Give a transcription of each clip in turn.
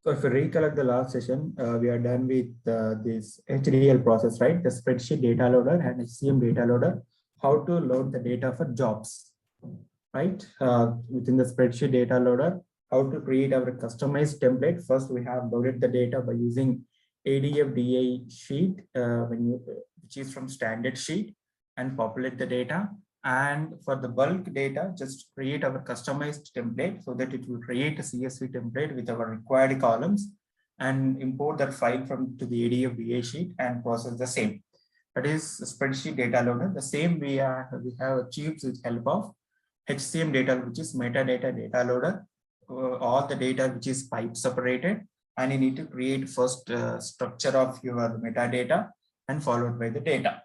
So if you recollect the last session, we are done with this HDL process, right? The spreadsheet data loader and HCM data loader, how to load the data for jobs, right? Within the spreadsheet data loader, how to create our customized template. First, we have loaded the data by using ADF sheet, which is from standard sheet, and populate the data. And for the bulk data, just create our customized template so that it will create a CSV template with our required columns and import that file from to the ADF sheet and process the same. That is spreadsheet data loader. The same we have achieved with help of HCM data, which is metadata data loader. All the data which is pipe separated, and you need to create first structure of your metadata and followed by the data.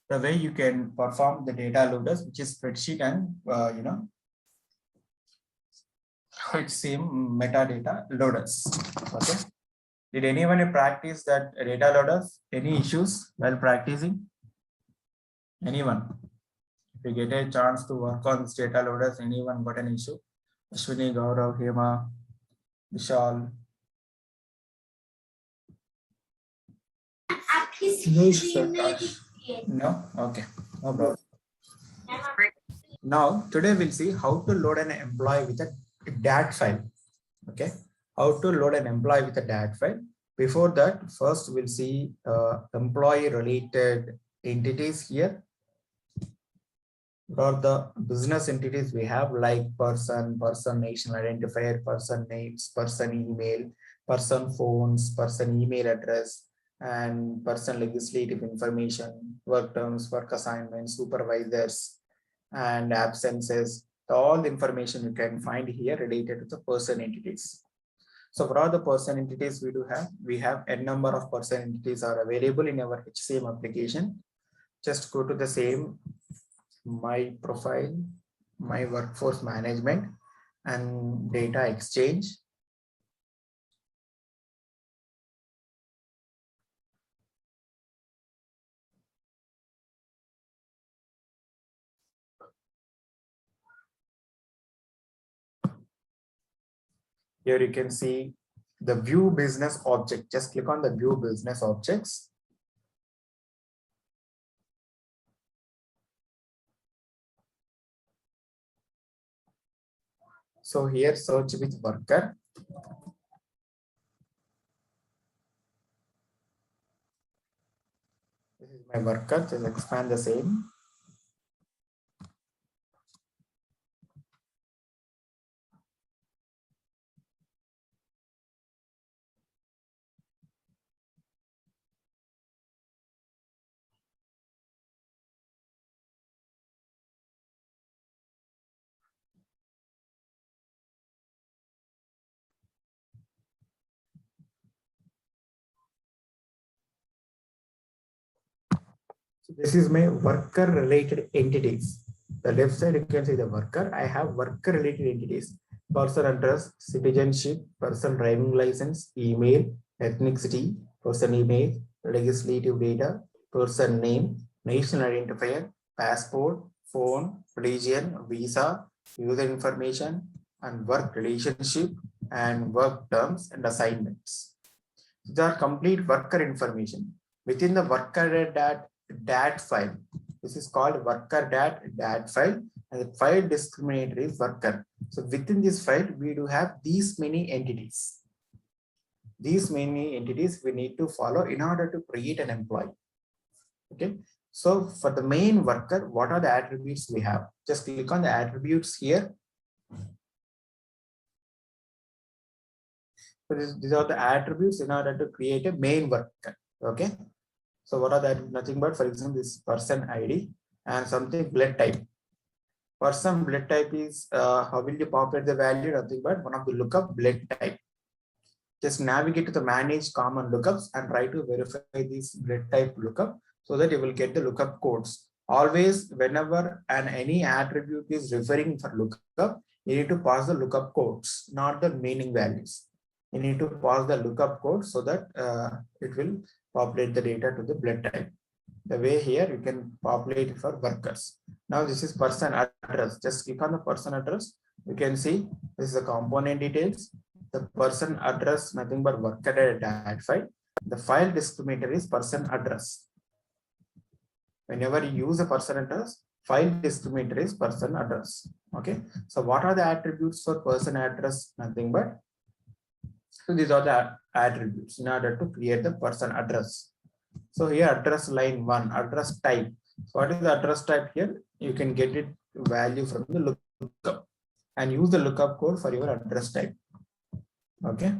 The way you can perform the data loaders, which is spreadsheet and HCM metadata loaders. Okay. Did anyone practice that data loaders? Any issues while practicing? Anyone? If you get a chance to work on this data loaders, anyone got an issue? Ashwini, Gaurav, Hema, Vishal. No? Okay. No problem. Now, today we'll see how to load an employee with a DAT file. Okay. How to load an employee with a DAT file. Before that, first we'll see employee related entities here. Or the business entities we have, like person, national identifier, person names, person email, person phones, person email address, and person legislative information, work terms, work assignments, supervisors, and absences. All the information you can find here related to the person entities. So for all the person entities we have n number of person entities are available in our HCM application. Just go to the same my profile, my workforce management, and data exchange. Here you can see the view business object. Just click on the view business objects. So here search with worker. This is my worker. Just expand the same. So this is my worker related entities. The left side you can see the worker. I have worker related entities. Person address, citizenship, person driving license, email, ethnicity, person email, legislative data, person name, national identifier, passport, phone, religion, visa, user information, and work relationship, and work terms and assignments. These are complete worker information. Within the worker DAT file, this is called worker DAT file, and the file discriminator is worker. So within this file, we do have these many entities. These many entities we need to follow in order to create an employee. Okay. So for the main worker, what are the attributes we have? Just click on the attributes here. So these are the attributes in order to create a main worker. Okay. So what are that? Nothing but, for example, this person ID and something blood type. Person blood type is how will you populate the value? Nothing but one of the lookup blood type. Just navigate to the manage common lookups and try to verify this blood type lookup so that you will get the lookup codes. Always, whenever any attribute is referring for lookup, you need to pass the lookup codes, not the meaning values. You need to pass the lookup code so that it will populate the data to the blood type. The way here you can populate it for workers. Now this is person address. Just click on the person address. You can see this is the component details. The person address nothing but worker dat file. The file discriminator is person address. Whenever you use a person address, file discriminator is person address. Okay. So what are the attributes for person address? Nothing but, so these are the attributes in order to create the person address. So here address line 1, address type. So what is the address type here? You can get it value from the lookup and use the lookup code for your address type. Okay.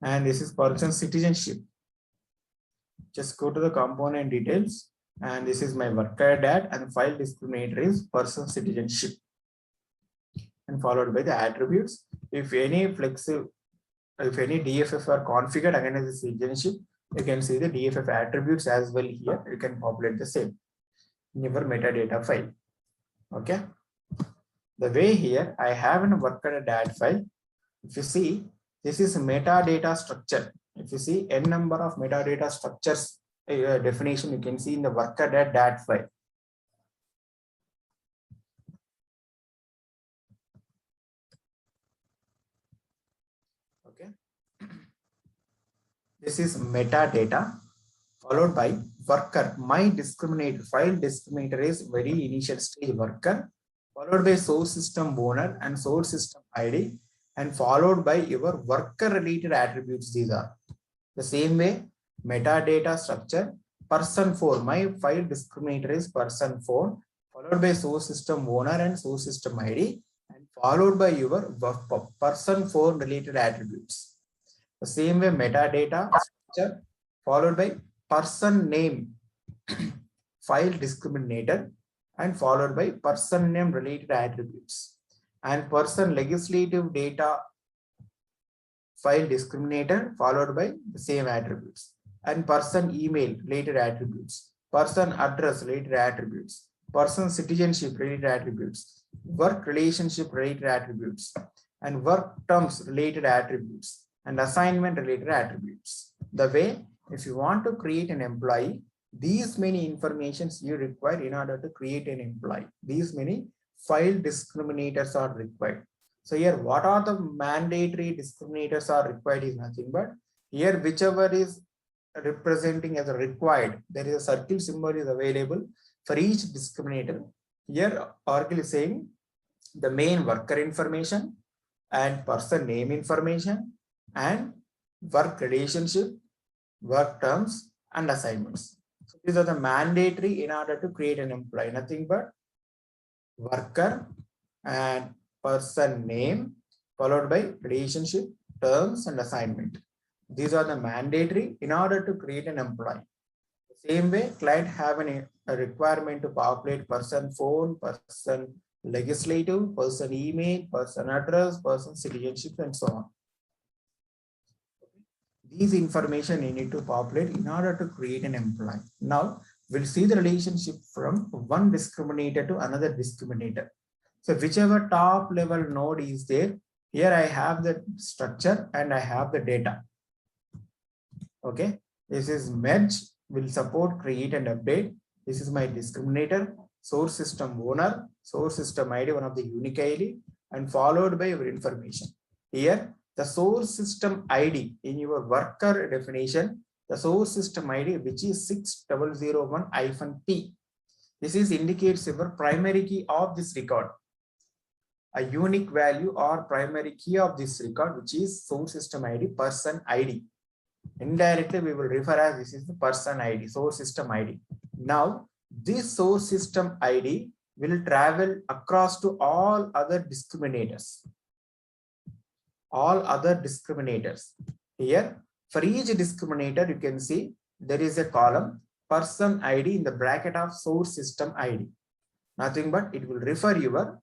And this is person citizenship. Just go to the component details, and this is my worker dat, and file discriminator is person citizenship, and followed by the attributes. If any DFF are configured against the citizenship, you can see the DFF attributes as well here. You can populate the same in your metadata file. Okay. The way here I have a worker dat file. If you see, this is metadata structure. If you see n number of metadata structures definition, you can see in the worker dat file. Okay. This is metadata followed by worker. My discriminator, file discriminator is very initial stage worker, followed by source system owner and source system ID, and followed by your worker related attributes. These are the same way metadata structure. Person 4, my file discriminator is person 4, followed by source system owner and source system ID, and followed by your person 4 related attributes. The same way metadata structure followed by person name file discriminator, and followed by person name related attributes, and person legislative data file discriminator followed by the same attributes, and person email related attributes, person address related attributes, person citizenship related attributes, work relationship related attributes, and work terms related attributes, and assignment related attributes. The way, if you want to create an employee, these many informations you require in order to create an employee. These many file discriminators are required. So here, what are the mandatory discriminators are required is nothing but here, whichever is representing as a required, there is a circle symbol is available for each discriminator. Here, Oracle is saying the main worker information and person name information and work relationship, work terms, and assignments. So these are the mandatory in order to create an employee. Nothing but worker and person name followed by relationship, terms, and assignment. These are the mandatory in order to create an employee. The same way, client have a requirement to populate person phone, person legislative, person email, person address, person citizenship, and so on. These information you need to populate in order to create an employee. Now, we'll see the relationship from one discriminator to another discriminator. So whichever top level node is there, here I have the structure and I have the data. Okay, this is merge, will support create and update. This is my discriminator, source system owner, source system ID, one of the unique ID, and followed by your information. Here, the source system ID in your worker definition, the source system ID, which is 6001-P. This is indicates your primary key of this record. A unique value or primary key of this record, which is source system ID, person ID. Indirectly, we will refer as this is the person ID, source system ID. Now, this source system ID will travel across to all other discriminators. All other discriminators. Here, for each discriminator, you can see there is a column person ID in the bracket of source system ID. Nothing but it will refer your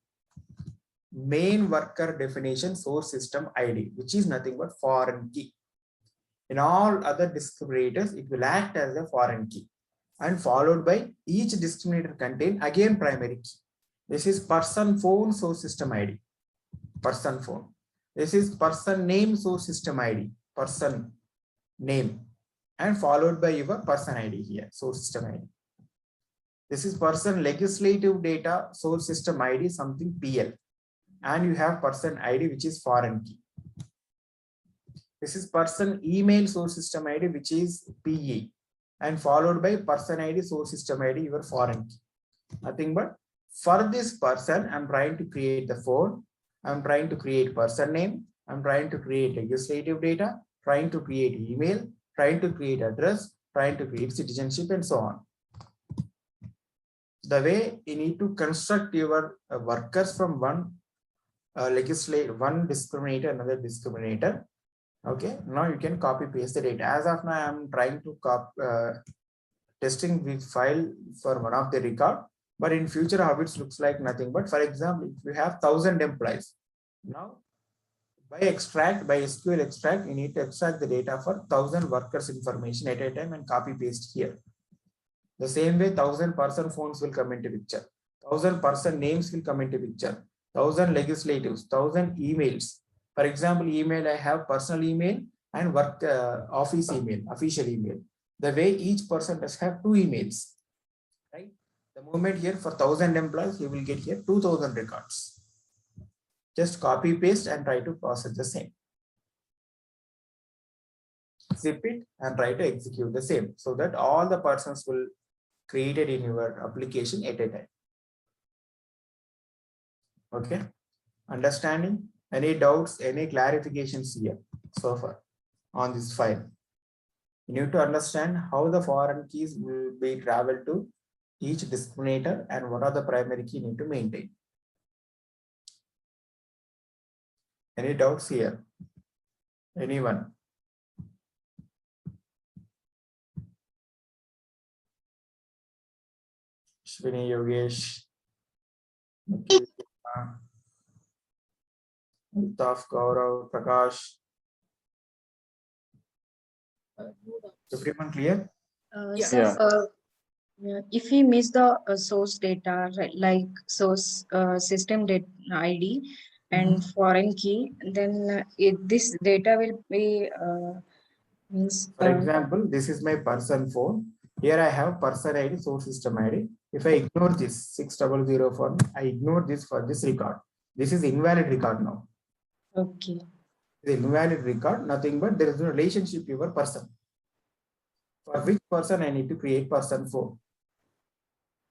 main worker definition source system ID, which is nothing but foreign key. In all other discriminators, it will act as a foreign key, and followed by each discriminator contain again primary key. This is person phone source system ID, person phone. This is person name source system ID, person name, and followed by your person ID here, source system ID. This is person legislative data source system ID, something PL. And you have person ID, which is foreign key. This is person email source system ID, which is PE. And followed by person ID source system ID, your foreign key. Nothing but for this person, I'm trying to create the phone. I'm trying to create person name. I'm trying to create legislative data, trying to create email, trying to create address, trying to create citizenship, and so on. The way you need to construct your workers from one one discriminator, another discriminator. Okay, now you can copy paste the data. As of now, I'm trying to testing with file for one of the record, but in future how it looks like nothing but, for example, if you have 1,000 employees, now by SQL extract, you need to extract the data for 1,000 workers information at a time and copy paste here. The same way 1,000 person phones will come into picture, 1,000 person names will come into picture, 1,000 legislatives, 1,000 emails. For example, email, I have personal email and work office email, official email. The way each person does have 2 emails, right? The moment here for 1,000 employees, you will get here 2,000 records. Just copy paste and try to process the same. Zip it and try to execute the same, so that all the persons will created in your application at a time. Okay, understanding? Any doubts, any clarifications here so far on this file? You need to understand how the foreign keys will be traveled to each discriminator and what are the primary key you need to maintain. Any doubts here? Anyone? Shwini, Yogesh, Altaf, Gaurav, Prakash. Everyone clear? Yes. If we miss the source data, right, like source system data ID and foreign key, then this data will be means. For example, this is my person phone. Here I have person ID, source system ID. If I ignore this 6004, I ignore this for this record. This is invalid record now. Okay. The invalid record, nothing but there is no relationship to your person. For which person I need to create person phone.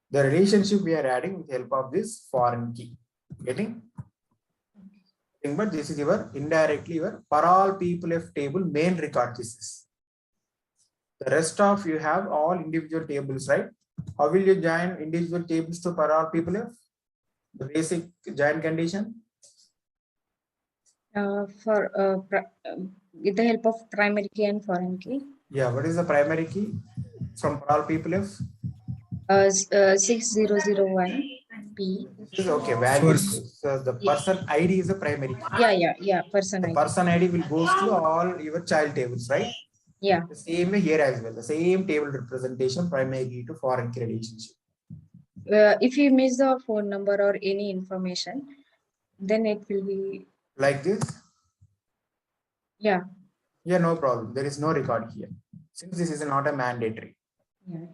The relationship we are adding with help of this foreign key. Getting? But this is your indirectly your for all people of table main record. This is. The rest of you have all individual tables, right? How will you join individual tables to per all people of? The basic join condition? With the help of primary key and foreign key. Yeah, what is the primary key from per all people of? 6001 P. This is okay, value. So the person ID is the primary key. Yeah, person the ID. Person ID will go to all your child tables, right? Yeah. The same way here as well. The same table representation, primary key to foreign key relationship. If you miss the phone number or any information, then it will be like this. Yeah. Yeah, no problem. There is no record here since this is not a mandatory. Yeah.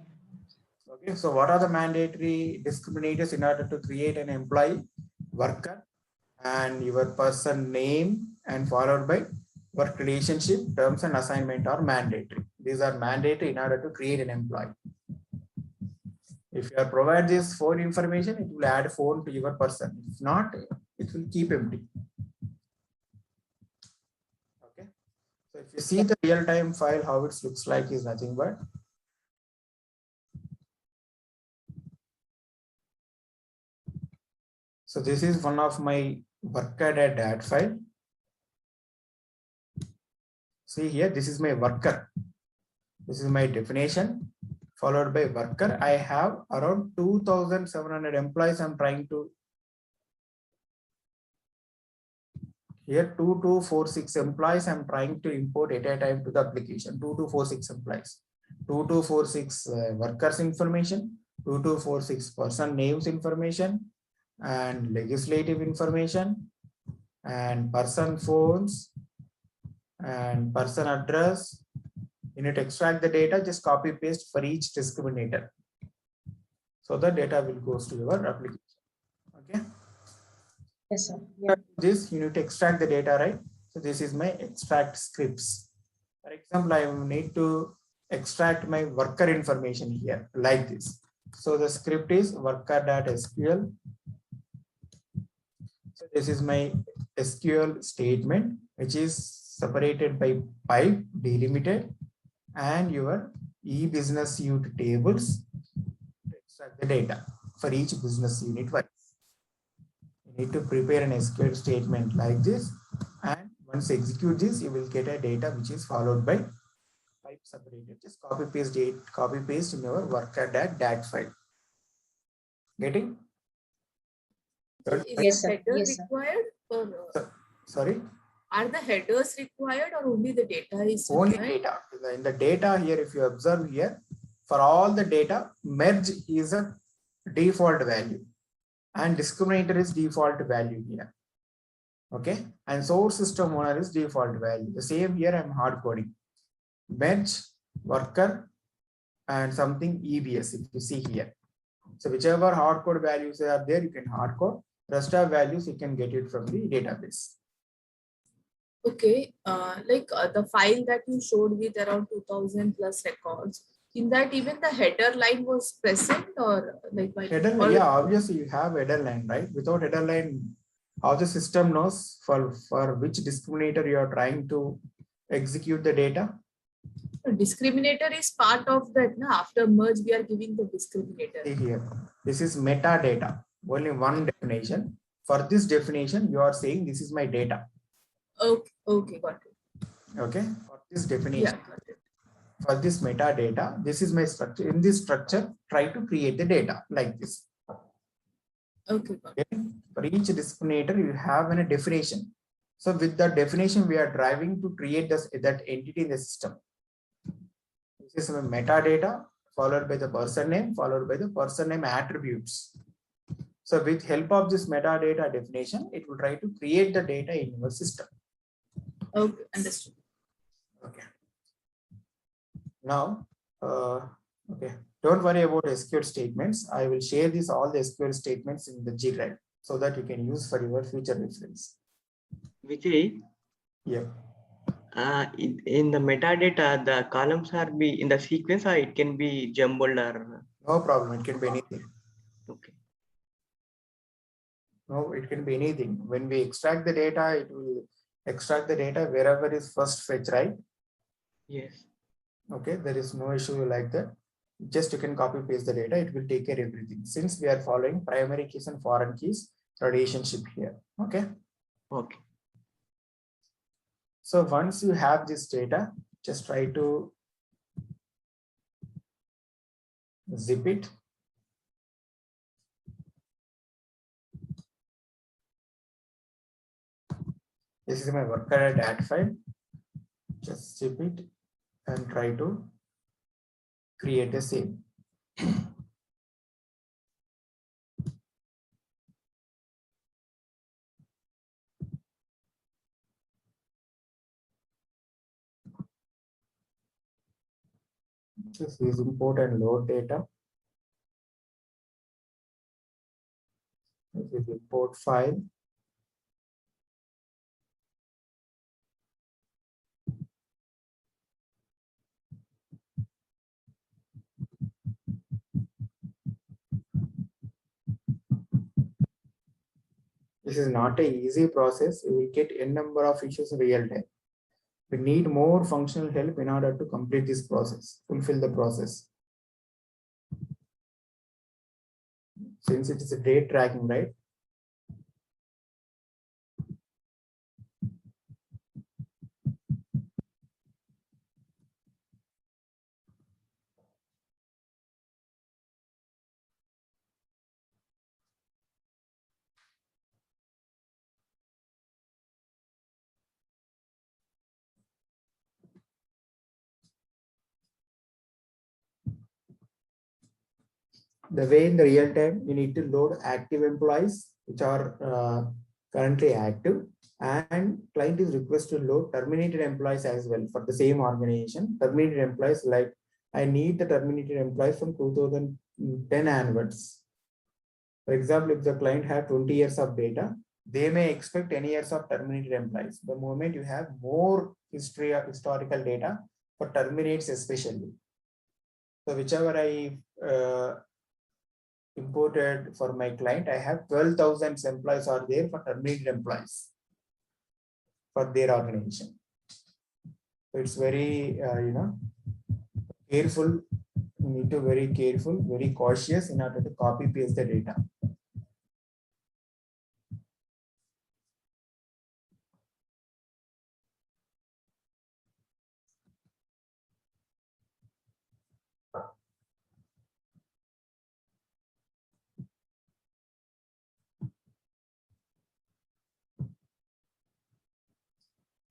Okay, so what are the mandatory discriminators in order to create an employee worker? And your person name and followed by work relationship, terms and assignment are mandatory. These are mandatory in order to create an employee. If you provide this phone information, it will add phone to your person. If not, it will keep empty. Okay. So if you see the real-time file, how it looks like is nothing but so this is one of my worker.dat file. See here, this is my worker. This is my definition followed by worker. I have around 2,700 employees. I'm trying to here 2246 employees. I'm trying to import at a time to the application. 2246 employees, 2246 workers information, 2246 person names information, and legislative information, and person phones, and person address. You need to extract the data, just copy paste for each discriminator. So the data will goes to your application. Okay. Yes, sir. Yeah. This you need to extract the data, right? So this is my extract scripts. For example, I need to extract my worker information here like this. So the script is worker.sql. So this is my SQL statement, which is separated by pipe delimited and your e-business unit tables to extract the data for each business unit wise. You need to prepare an SQL statement like this, and once execute this, you will get a data which is followed by pipe separated. Just copy paste date, copy paste in your worker.dat file. Getting? Is Yes, the sir. header Yes, sir. required for? Sorry? Are the headers required or only the data is Only required? data. In the data here, if you observe here, for all the data, merge is a default value and discriminator is default value here. Okay. And source system owner is default value. The same here I'm hard coding. Merge, worker, and something EBS if you see here. So whichever hard code values are there, you can hard code. Rest of values you can get it from the database. Okay, the file that you showed with around 2000 plus records, in that even the header line was present, or like by Header, default? yeah, obviously you have header line, right? Without header line, how the system knows for which discriminator you are trying to execute the data? Discriminator is part of that. Na? After merge, we are giving the discriminator. See here, this is metadata, only one definition. For this definition, you are saying this is my data. Okay, got it. Okay, for this definition, Yeah, got it. for this metadata, this is my structure. In this structure, try to create the data like this. Okay, got it. Okay? For each discriminator, you have a definition. So with the definition, we are driving to create that entity in the system. This is a metadata followed by the person name, followed by the person name attributes. So with help of this metadata definition, it will try to create the data in your system. Okay, understood. Okay. Now, okay, don't worry about SQL statements. I will share all the SQL statements in the G drive so that you can use for your future reference. Vijay, Yeah. in the metadata, the columns are be in the sequence or it can be jumbled or? No problem. It can be anything. Okay. No, it can be anything. When we extract the data, it will extract the data wherever is first fetch, right? Yes. Okay, there is no issue like that. Just you can copy paste the data. It will take care of everything. Since we are following primary keys and foreign keys relationship here. Okay. Okay. So once you have this data, just try to zip it. This is my worker.dat file. Just zip it and try to create a save. This is import and load data. This is import file. This is not an easy process. You will get n number of issues in real time. We need more functional help in order to complete this process, fulfill the process. Since it is a date tracking, right? The way in the real time, you need to load active employees, which are currently active, and client is requested to load terminated employees as well for the same organization. Terminated employees, like I need the terminated employees from 10 onwards. For example, if the client have 20 years of data, they may expect 10 years of terminated employees. The moment you have more historical data for terminates especially. So whichever I imported for my client, I have 12,000 employees are there for terminated employees for their organization. So it's very, careful. You need to very careful, very cautious in order to copy paste the data.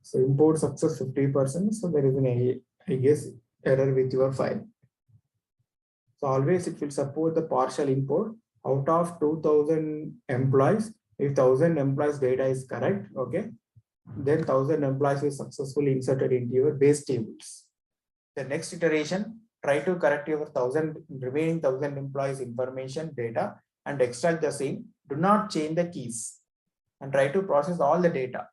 So import success 50%. So there is an, I guess, error with your file. So always it will support the partial import out of 2000 employees. If 1000 employees data is correct, okay, then 1000 employees is successfully inserted into your base tables. The next iteration, try to correct your remaining 1000 employees information data and extract the same. Do not change the keys and try to process all the data.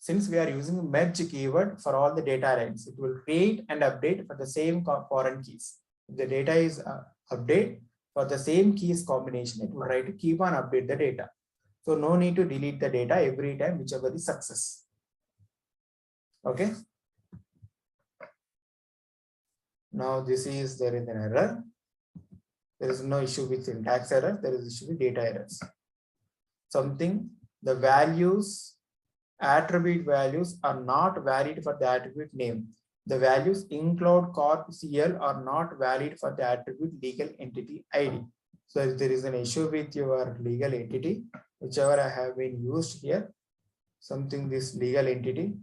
Since we are using merge keyword for all the data lines, it will create and update for the same foreign keys. If the data is update for the same keys combination, it will try to keep on update the data. So no need to delete the data every time, whichever is success. Okay. Now there is an error. There is no issue with syntax error. There is issue with data errors. Something, the values, attribute values are not valid for the attribute name. The values include corp CL are not valid for the attribute legal entity ID. So if there is an issue with your legal entity, whichever I have been used here, something this legal entity,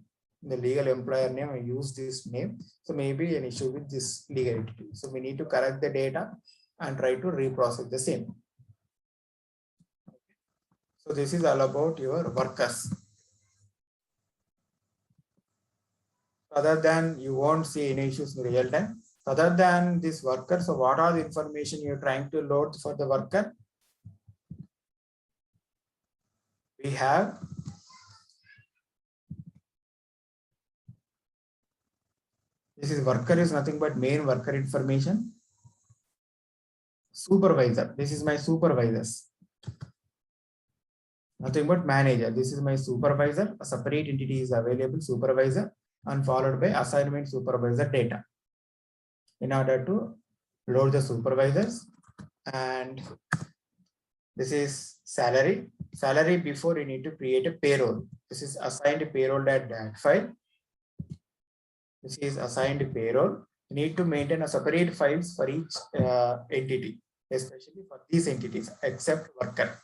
the legal employer name, I use this name. So maybe an issue with this legal entity. So we need to correct the data and try to reprocess the same. So this is all about your workers. Other than you won't see any issues in real time. Other than this worker, so what are the information you're trying to load for the worker? We have this is worker is nothing but main worker information. Supervisor, this is my supervisors. Nothing but manager, this is my supervisor. A separate entity is available, supervisor, and followed by assignment supervisor data. In order to load the supervisors, and this is salary. Salary before you need to create a payroll. This is assigned payroll.dat file. This is assigned payroll. You need to maintain a separate files for each entity, especially for these entities, except worker.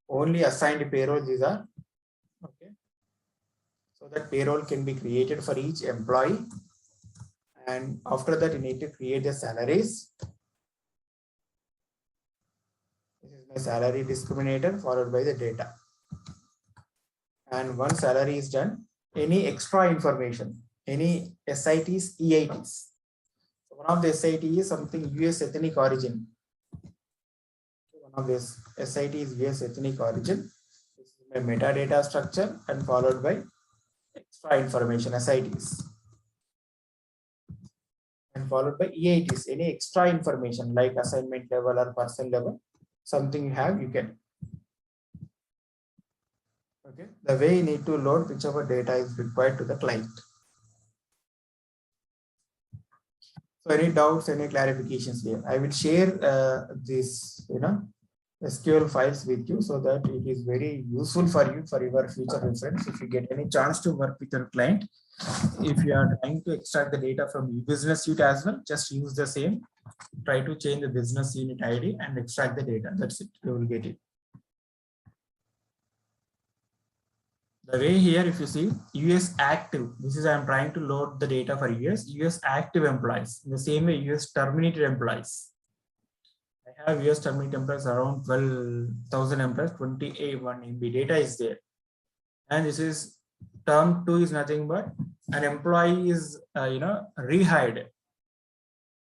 Only assigned payroll these are. Okay. So that payroll can be created for each employee. And after that, you need to create the salaries. This is my salary discriminator followed by the data. And once salary is done, any extra information, any SITs, EITs. So one of the SIT is something US ethnic origin. One of this SIT is US ethnic origin. This is my metadata structure and followed by extra information, SITs. And followed by EITs, any extra information like assignment level or person level, something you have, you can. Okay, the way you need to load whichever data is required to the client. So any doubts, any clarifications here? I will share this, SQL files with you so that it is very useful for you for your future reference. If you get any chance to work with your client, if you are trying to extract the data from business unit as well, just use the same. Try to change the business unit ID and extract the data. That's it. You will get it. The way here, if you see US active, this is I'm trying to load the data for US active employees. In the same way, US terminated employees. I have US terminated employees around 12,000 employees, 28 MB data is there. And this is term 2 is nothing but an employee is rehired.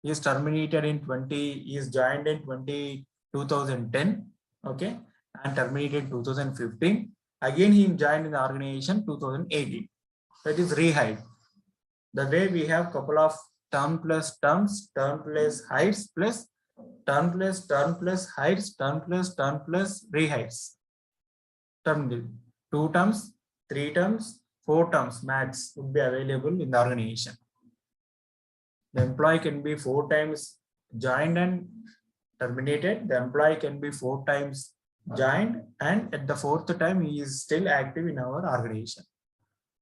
He is terminated in he is joined in 2010, okay, and terminated in 2015. Again, he joined in the organization 2018. That is rehire. The way we have couple of term plus terms, term plus hires plus term plus hires, term plus rehires. Term 2 terms, 3 terms, 4 terms max would be available in the organization. The employee can be 4 times joined and terminated. The employee can be 4 times joined, and at the 4th time he is still active in our organization.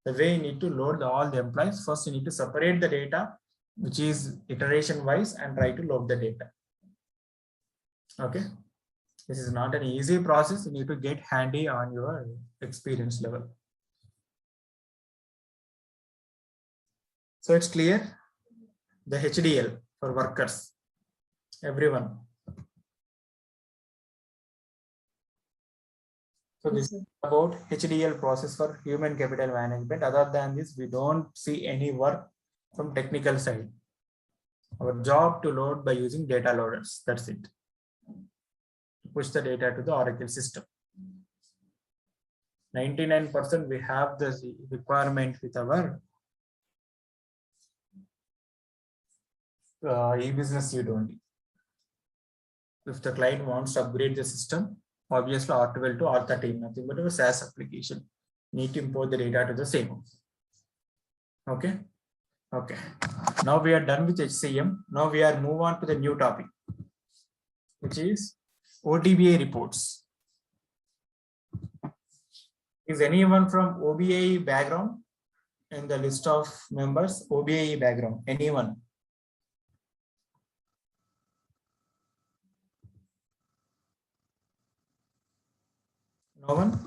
The way you need to load all the employees, first you need to separate the data, which is iteration wise, and try to load the data. Okay, this is not an easy process. You need to get handy on your experience level. So it's clear, the HDL for workers, everyone. So this is about HDL process for human capital management. Other than this, we don't see any work from technical side. Our job to load by using data loaders. That's it. Push the data to the Oracle system. 99% we have the requirement with our e-business suite only. If the client wants to upgrade the system, obviously R12 to R13, nothing but a SaaS application. Need to import the data to the same. Okay. Okay. Now we are done with HCM. Now we are move on to the new topic, which is OTBA reports. Is anyone from OBA background in the list of members? OBA background, anyone? No one?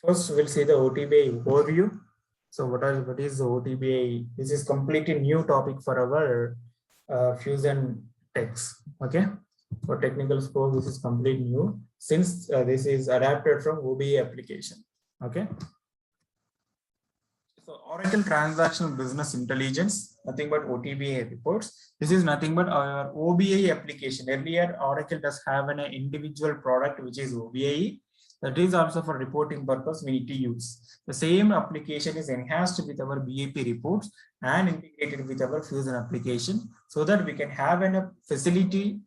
First, we'll see the OTBA overview. So what is the OTBA? This is completely new topic for our Fusion text. Okay, for technical scope, this is completely new since this is adapted from OBA application. Okay. So Oracle Transactional Business Intelligence, nothing but OTBA reports. This is nothing but our OBA application. Earlier, Oracle does have an individual product which is OBA. That is also for reporting purpose we need to use. The same application is enhanced with our BAP reports and integrated with our Fusion application so that we can have a facility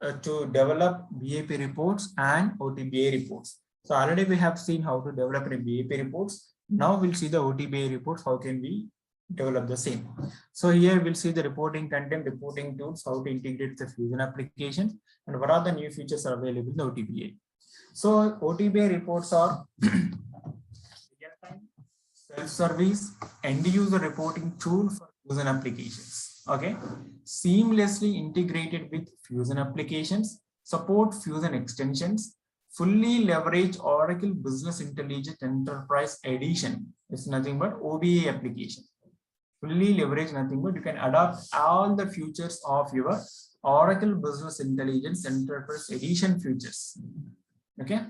to develop BAP reports and OTBA reports. So already we have seen how to develop a BAP reports. Now we'll see the OTBA reports. How can we develop the same? So here we'll see the reporting content, reporting tools, how to integrate the Fusion application, and what are the new features are available in the OTBA. So OTBA reports are real-time, self-service, end-user reporting tool for Fusion applications. Okay, seamlessly integrated with Fusion applications, support Fusion extensions, fully leverage Oracle Business Intelligence Enterprise Edition. It's nothing but OBA application. Fully leverage nothing but you can adopt all the features of your Oracle Business Intelligence Enterprise Edition features. Okay.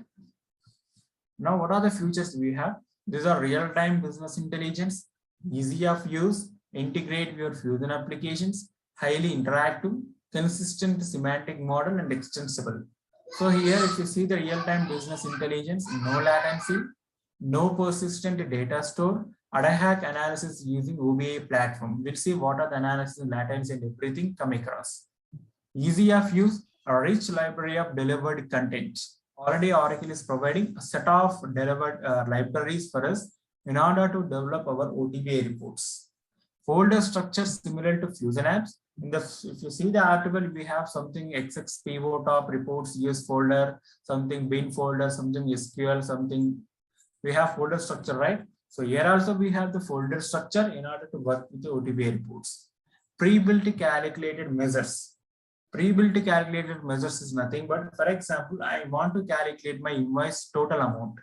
Now, what are the features we have? These are real-time business intelligence, easy of use, integrate with your Fusion applications, highly interactive, consistent semantic model, and extensible. So here, if you see the real-time business intelligence, no latency, no persistent data store, ad hoc analysis using OBA platform. We'll see what are the analysis, latency, and everything come across. Easy of use, a rich library of delivered content. Already Oracle is providing a set of delivered libraries for us in order to develop our OTBA reports. Folder structure similar to Fusion apps. If you see the article, we have something XX pivot top reports US folder, something bin folder, something SQL, something. We have folder structure, right? So here also we have the folder structure in order to work with the OTBA reports. Pre-built calculated measures. Pre-built calculated measures is nothing but, for example, I want to calculate my invoice total amount.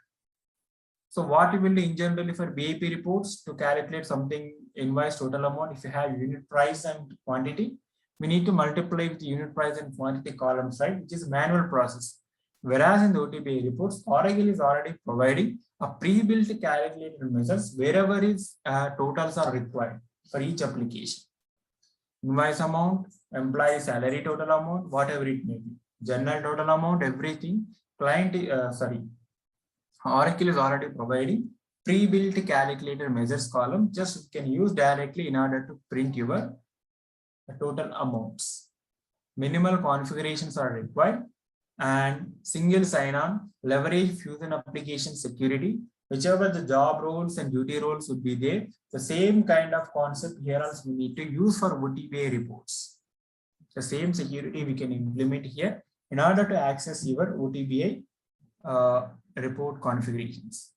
So what you will do in generally for BAP reports to calculate something invoice total amount, if you have unit price and quantity, we need to multiply with unit price and quantity columns, right? Which is manual process. Whereas in the OTBA reports, Oracle is already providing a pre-built calculated measures wherever is totals are required for each application. Invoice amount, employee salary total amount, whatever it may be, general total amount, everything. Oracle is already providing pre-built calculated measures column. Just you can use directly in order to print your total amounts. Minimal configurations are required, and single sign-on, leverage Fusion application security. Whichever the job roles and duty roles would be there, the same kind of concept here also we need to use for OTBA reports. The same security we can implement here in order to access your OTBA report configurations.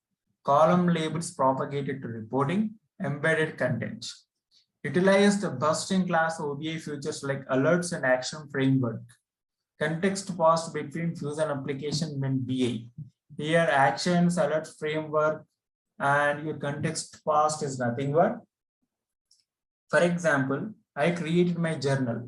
Column labels propagated to reporting, embedded content. Utilize the best-in-class OBA features like alerts and action framework. Context passed between Fusion application and BA. Here, actions, alerts framework, and your context passed is nothing but. For example, I created my journal.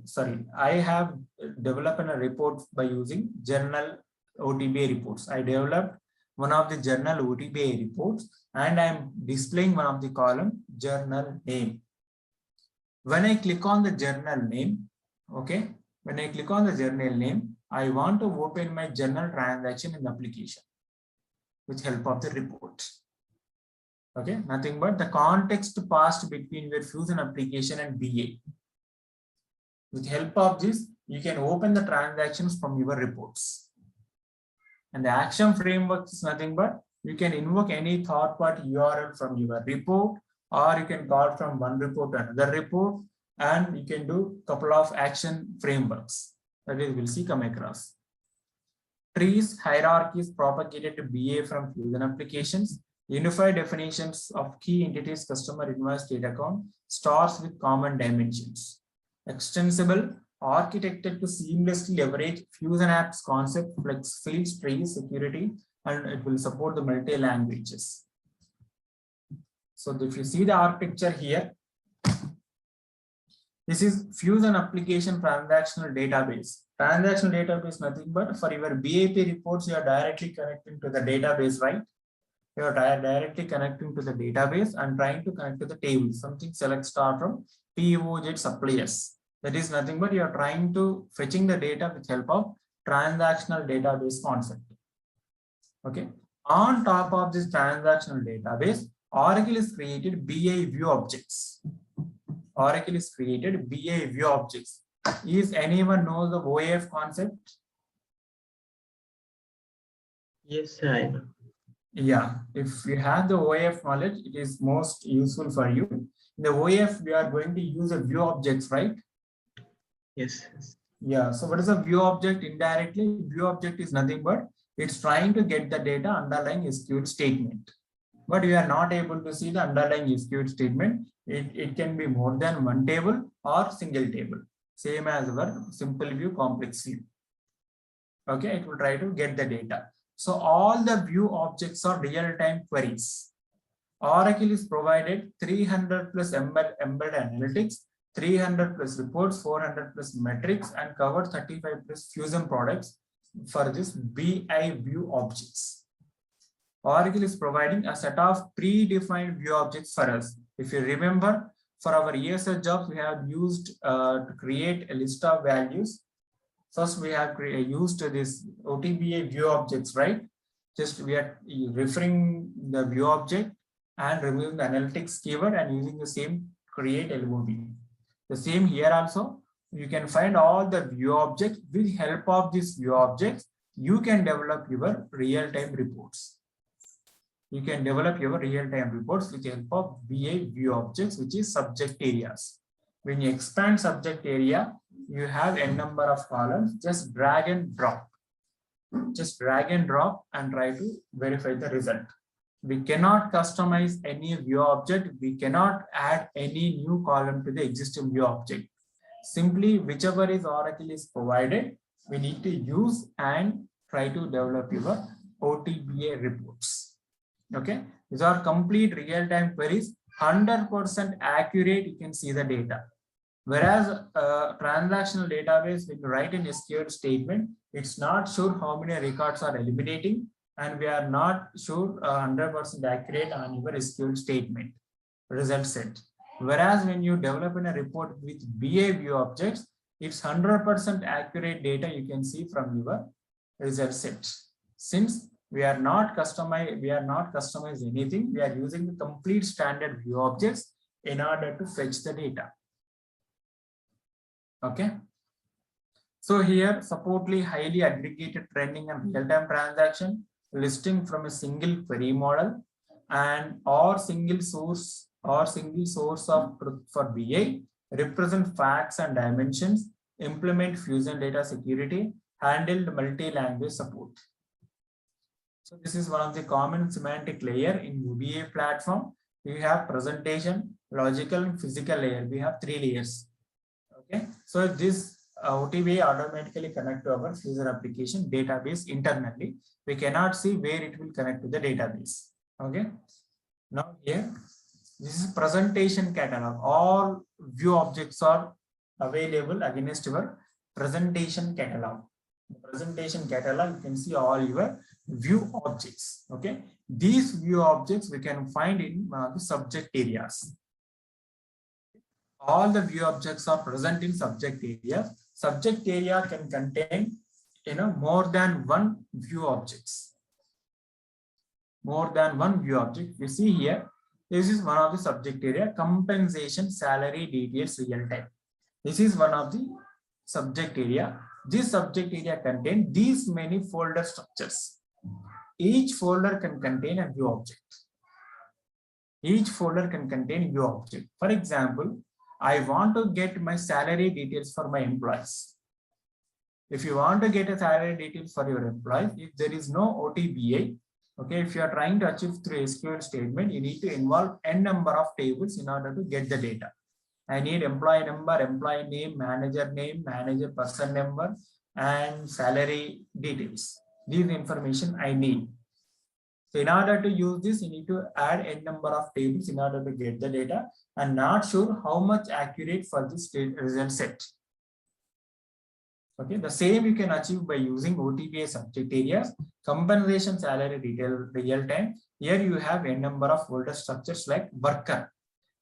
I have developed a report by using journal OTBA reports. I developed one of the journal OTBA reports, and I'm displaying one of the column journal name. When I click on the journal name, okay, when I click on the journal name, I want to open my journal transaction in the application with help of the report. Okay, nothing but the context passed between your Fusion application and BA. With help of this, you can open the transactions from your reports. And the action framework is nothing but you can invoke any third-party URL from your report, or you can call from one report to another report, and you can do a couple of action frameworks that is we'll see come across. Trees, hierarchies propagated to BA from Fusion applications, unified definitions of key entities, customer invoice data account, stars with common dimensions. Extensible, architected to seamlessly leverage Fusion apps concept, flex fields, trees, security, and it will support the multi-languages. So if you see the architecture here, this is Fusion application transactional database. Transactional database nothing but for your BAP reports, you are directly connecting to the database, right? You are directly connecting to the database and trying to connect to the table. Something select star from POJ suppliers. That is nothing but you are trying to fetching the data with help of transactional database concept. Okay. On top of this transactional database, Oracle is created BA view objects. Oracle is created BA view objects. Is anyone knows the OAF concept? Yes, I know. Yeah, if you have the OAF knowledge, it is most useful for you. In the OAF, we are going to use a view objects, right? Yes. Yeah, so what is a view object indirectly? View object is nothing but it's trying to get the data underlying SQL statement. But you are not able to see the underlying SQL statement. It can be more than one table or single table. Same as our simple view, complex view. Okay, it will try to get the data. So all the view objects are real-time queries. Oracle is provided 300 plus embedded analytics, 300 plus reports, 400 plus metrics, and cover 35 plus Fusion products for this BI view objects. Oracle is providing a set of predefined view objects for us. If you remember, for our ESL jobs, we have used to create a list of values. First, we have used this OTBA view objects, right? Just we are referring the view object and removing the analytics keyword and using the same create LOB. The same here also, you can find all the view objects. With help of these view objects, you can develop your real-time reports. You can develop your real-time reports with the help of BA view objects, which is subject areas. When you expand subject area, you have n number of columns. Just drag and drop. Just drag and drop and try to verify the result. We cannot customize any view object. We cannot add any new column to the existing view object. Simply whichever is Oracle is provided, we need to use and try to develop your OTBA reports. Okay, These are complete real-time queries, 100% accurate. You can see the data. Whereas transactional database, when you write an SQL statement, it's not sure how many records are eliminating, and we are not sure 100% accurate on your SQL statement result set. Whereas when you develop in a report with BA view objects, it's 100% accurate data you can see from your result set. Since we are not customize anything, we are using the complete standard view objects in order to fetch the data. Okay. So here, supportly highly aggregated trending and real-time transaction listing from a single query model, and or single source of truth for BA, represent facts and dimensions, implement fusion data security, handled multi-language support. So this is one of the common semantic layer in UBA platform. We have presentation, logical, and physical layer. We have 3 layers. Okay, so this OTBA automatically connect to our Fusion application database internally. We cannot see where it will connect to the database. Okay, now here, this is presentation catalog. All view objects are available against your presentation catalog. The presentation catalog, you can see all your view objects. Okay, these view objects we can find in the subject areas. All the view objects are present in subject area. Subject area can contain, more than one view objects. More than one view object. You see here, this is one of the subject area, compensation salary details real time. This is one of the subject area. This subject area contains these many folder structures. Each folder can contain a view object. Each folder can contain view object. For example, I want to get my salary details for my employees. If you want to get a salary details for your employees, if there is no OTBA, okay, if you are trying to achieve through SQL statement, you need to involve n number of tables in order to get the data. I need employee number, employee name, manager person number, and salary details. These information I need. So in order to use this, you need to add n number of tables in order to get the data, and not sure how much accurate for this result set. Okay, the same you can achieve by using OTBA subject areas, compensation salary detail real time. Here you have n number of folder structures like worker.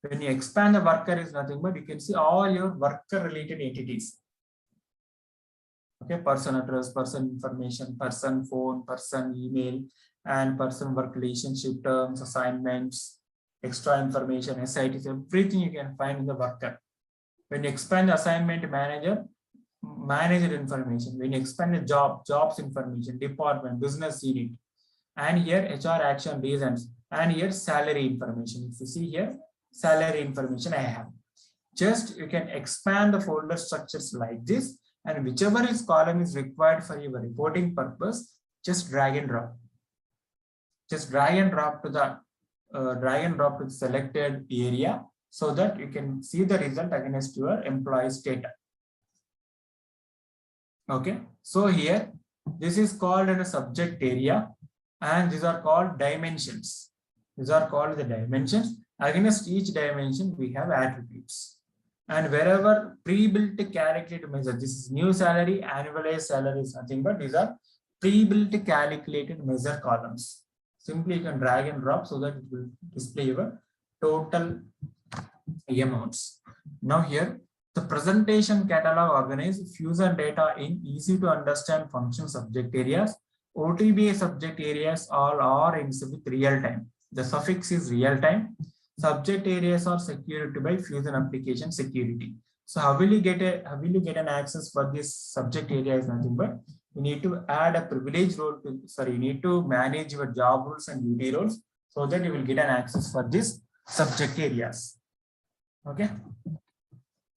When you expand the worker is nothing but you can see all your worker related entities. Okay, person address, person information, person phone, person email, and person work relationship terms, assignments, extra information, SITs, everything you can find in the worker. When you expand the assignment manager information. When you expand the jobs information, department, business unit, and here HR action reasons, and here salary information. If you see here, salary information I have. Just you can expand the folder structures like this, and whichever is column is required for your reporting purpose, just drag and drop. Just drag and drop to the selected area so that you can see the result against your employees data. Okay, so here this is called in a subject area, and these are called dimensions. These are called the dimensions. Against each dimension we have attributes, and wherever pre-built calculated measure, this is new salary, annualized salary is nothing but these are pre-built calculated measure columns. Simply you can drag and drop so that it will display your total amounts. Now here, the presentation catalog organizes Fusion data in easy to understand function subject areas. OTBA subject areas all are in with real time. The suffix is real time. Subject areas are secured by Fusion application security. So how will you get an access for this subject area is nothing but you need to add a privilege role you need to manage your job roles and duty roles so that you will get an access for this subject areas. Okay.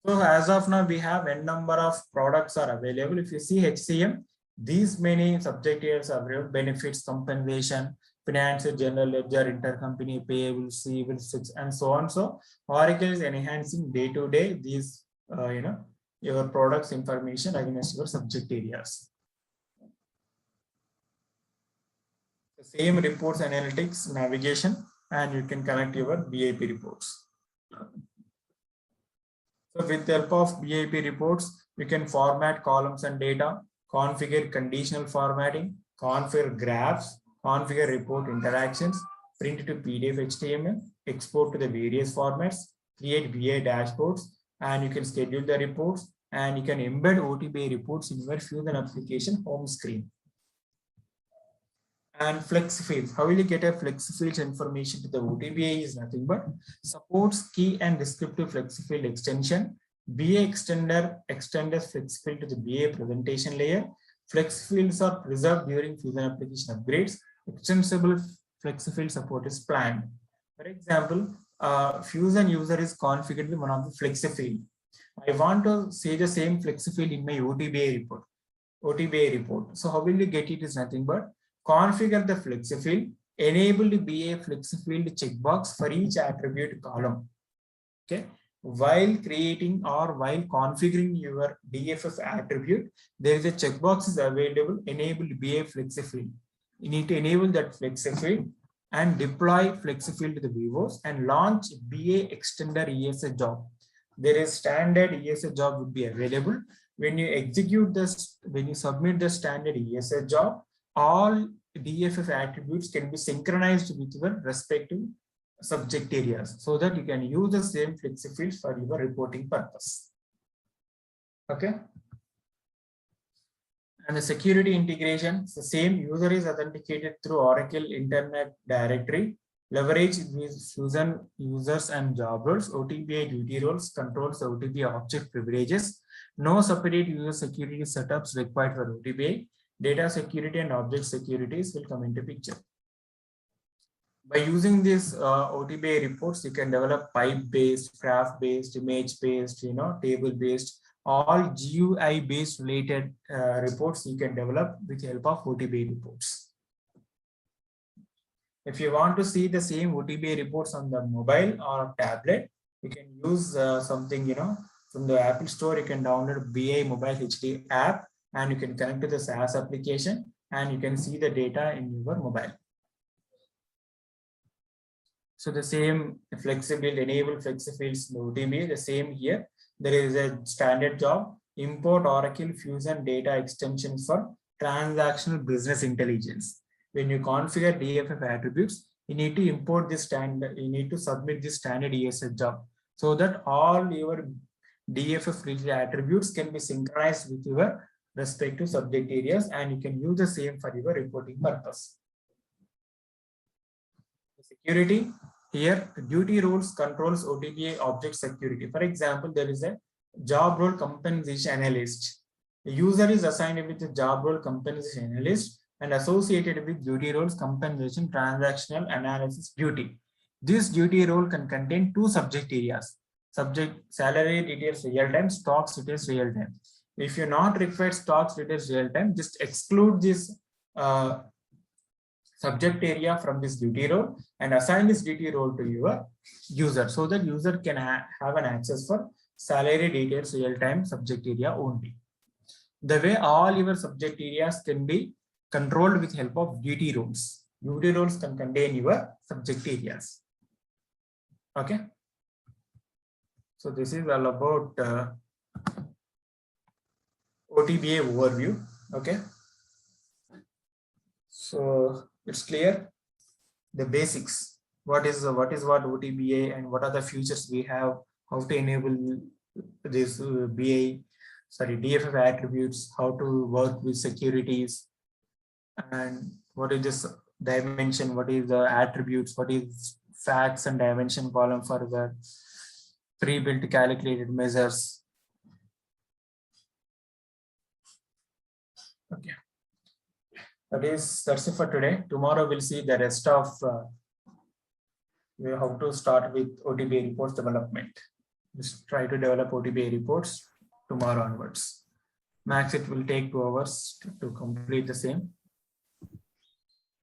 So as of now, we have n number of products are available. If you see HCM, these many subject areas are available: benefits, compensation, finance, general ledger, intercompany, payables, receivables, and so on. So Oracle is enhancing day to day these, your products information against your subject areas. The same reports, analytics, navigation. and you can connect your BIP reports. So with the help of BIP reports, you can format columns and data, configure conditional formatting, configure graphs, configure report interactions, print to PDF HTML, export to the various formats, create BI dashboards, and you can schedule the reports, and you can embed OTBA reports in your Fusion application home screen. And flex fields. How will you get a flex fields information to the OTBA is nothing but supports key and descriptive flex field extension. BA extends flex field to the BA presentation layer. Flex fields are preserved during Fusion application upgrades. Extensible flex field support is planned. For example, Fusion user is configured with one of the flex field. I want to say the same flex field in my OTBA report. So how will you get it is nothing but configure the flex field, enable the BA flex field checkbox for each attribute column. Okay. While creating or while configuring your DFF attribute, there is a checkbox is available, enable BA flex field. You need to enable that flex field and deploy flex field to the views and launch BA extender ESA job. There is standard ESA job would be available. When you execute this, when you submit the standard ESA job, all DFF attributes can be synchronized with your respective subject areas so that you can use the same flex fields for your reporting purpose. Okay. And the security integration, the same user is authenticated through Oracle Internet Directory. Leverage with Fusion users and job roles. OTBA duty roles controls the OTBA object privileges. No separate user security setups required for OTBA. Data security and object securities will come into picture. By using these OTBA reports, you can develop pipe-based, graph-based, image-based, table-based, all GUI-based related reports you can develop with the help of OTBA reports. If you want to see the same OTBA reports on the mobile or tablet, you can use something, from the Apple Store. You can download BI Mobile HD app, and you can connect to the SaaS application, and you can see the data in your mobile. So the same flexible enable flexifields in OTBA, the same here. There is a standard job, import Oracle Fusion data extensions for transactional business intelligence. When you configure DFF attributes, you need to import this standard, you need to submit this standard ESS job so that all your DFF related attributes can be synchronized with your respective subject areas, and you can use the same for your reporting purpose. Security, here duty roles controls OTBA object security. For example, there is a job role compensation analyst. The user is assigned with the job role compensation analyst and associated with duty roles compensation transactional analysis duty. This duty role can contain two subject areas: subject salary details real time, stocks details real time. If you not require stocks details real time, just exclude this subject area from this duty role and assign this duty role to your user so that user can have an access for salary details real time subject area only. The way all your subject areas can be controlled with help of duty roles. Duty roles can contain your subject areas. Okay. So this is all about OTBA overview. Okay. So it's clear the basics. What is what OTBA and what are the features we have? How to enable this DFF attributes? How to work with securities? And what is this dimension? What is the attributes? What is facts and dimension column for the pre-built calculated measures? Okay. That's it for today. Tomorrow we'll see the rest of how to start with OTBA reports development. Just try to develop OTBA reports tomorrow onwards. Max, it will take 2 hours to complete the same.